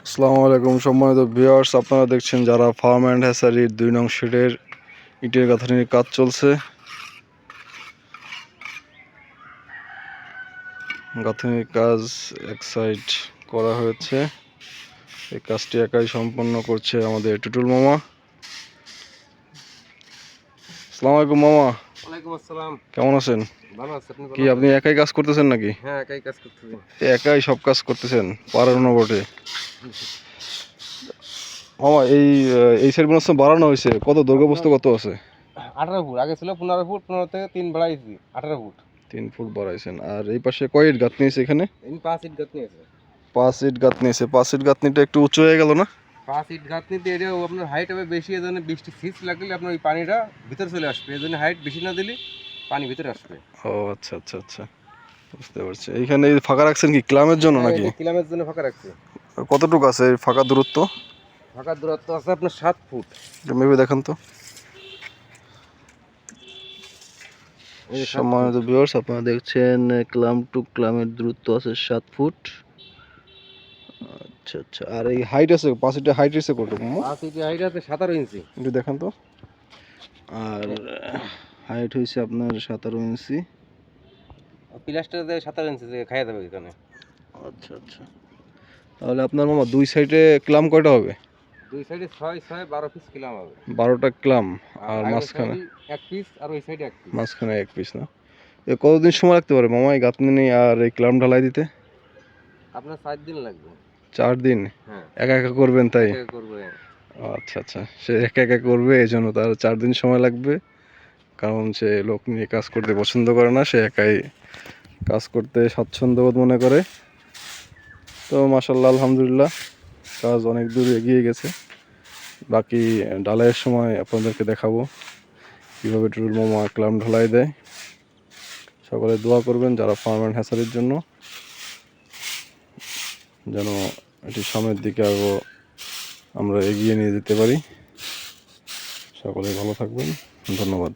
আসসালামু আলাইকুম সম্মানিত ভিউয়ার্স, আপনারা দেখছেন যারা ফার্ম অ্যান্ড হ্যাচারির 2 নং শেডের ইটের গাঁথনির কাজ চলছে। গাঁথনির কাজ এক সাইড করা হয়েছে। এই কাজটি একাই সম্পন্ন করছে আমাদের টুটুল মামা। আসসালামু আলাইকুম মামা। ওয়ালাইকুম আসসালাম। কেমন আছেন? ভালো আছি, আপনি কি ভালো আপনি আছেন? একাই কাজ করতেছেন নাকি? হ্যাঁ, একাই কাজ করতেছি। একাই সব কাজ করতেছেন, পারেন না বটে মামা। এই সাইড মনে হচ্ছে বাড়ানো হয়েছে। কত দৈর্ঘ্য বস্তু কত আছে? 18 ফুট, আগে ছিল 15 ফুট, 15 থেকে 3 বাড়াইছি 18 ফুট। 3 ফুট বাড়াইছেন। আর এই পাশে কয় ইট গাঁথনি আছে এখানে? 5 ইট গাঁথনি আছে। 5 ইট গাঁথনি আছে। 5 ইট গাঁথনিটা একটু উঁচু হয়ে গেল না? 5 ইট গাঁথনিতে এটাও আপনার হাইট হবে বেশি, এজন্য বৃষ্টি সিচ লাগলে আপনার ওই পানিটা ভিতরে চলে আসবে, এজন্য হাইট বেশি না দিলে পানি ভিতরে আসবে। ও আচ্ছা আচ্ছা আচ্ছা, বুঝতে পারছি। এইখানে এই ফাঁকা রাখছেন কি ক্লামের জন্য নাকি? কিলামের জন্য ফাঁকা রাখছি। কতটুকু আছে এই ফাঁকা দূরত্ব? ফাঁকার দূরত্ব আছে আপনার 7 ফুট। মেবি দেখেন তো। এই যে 7 সম্মানিত ফুট। ভিউয়ার্স, আপনারা দেখছেন ক্লাম টু ক্লামের দূরত্ব আছে 7 ফুট। আচ্ছা আচ্ছা। আর এই হাইট আছে 5 ইটের হাইট আছে কতটুকু? 5 ইট হাইট আছে 17 ইঞ্চি। একটু দেখেন তো। আর হাইট হয়েছে আপনার 17 ইঞ্চি। প্লাস্টার দিয়ে 17 ইঞ্চি দিয়ে খাইয়া দেবে এখানে। আচ্ছা আচ্ছা। তাহলে আপনার মামা দুই সাইডে ক্লাম কয়টা হবে? দুই সাইডে 6 6 12 পিস কিলাম হবে। 12টা ক্লাম। আর ওই মাঝখানে সাইডে এক পিস আর ওই সাইডে এক পিস। মাঝখানে এক পিস না? এ কতদিন সময় লাগতে পারে মামা এই গাঁথনি নেই আর এই ক্লাম ঢালাই দিতে? আপনার 4 দিন লাগবে। 4 দিন? হ্যাঁ, একা একা করবেন তাই? এটাকে করবে। আচ্ছা আচ্ছা, সে একা একা করবে, এই জন্য তার 4 দিন সময় লাগবে। কারণ সে লোক নিয়ে কাজ করতে পছন্দ করে না, সে একাই কাজ করতে স্বাচ্ছন্দ্য বোধ মনে করে। তো মাশাআল্লাহ, আলহামদুলিল্লাহ, কাজ অনেক দূর এগিয়ে গেছে। বাকি ঢালাইয়ের সময় আপনাদেরকে দেখাবো কীভাবে টুটুল মামা ক্লাম ঢালাই দেয়। সকলে দোয়া করবেন যারা ফার্ম অ্যান্ড হ্যাচারির জন্য, যেন এটি সামনের দিকে আরও আমরা এগিয়ে নিয়ে যেতে পারি। সকলে ভালো থাকবেন, ধন্যবাদ।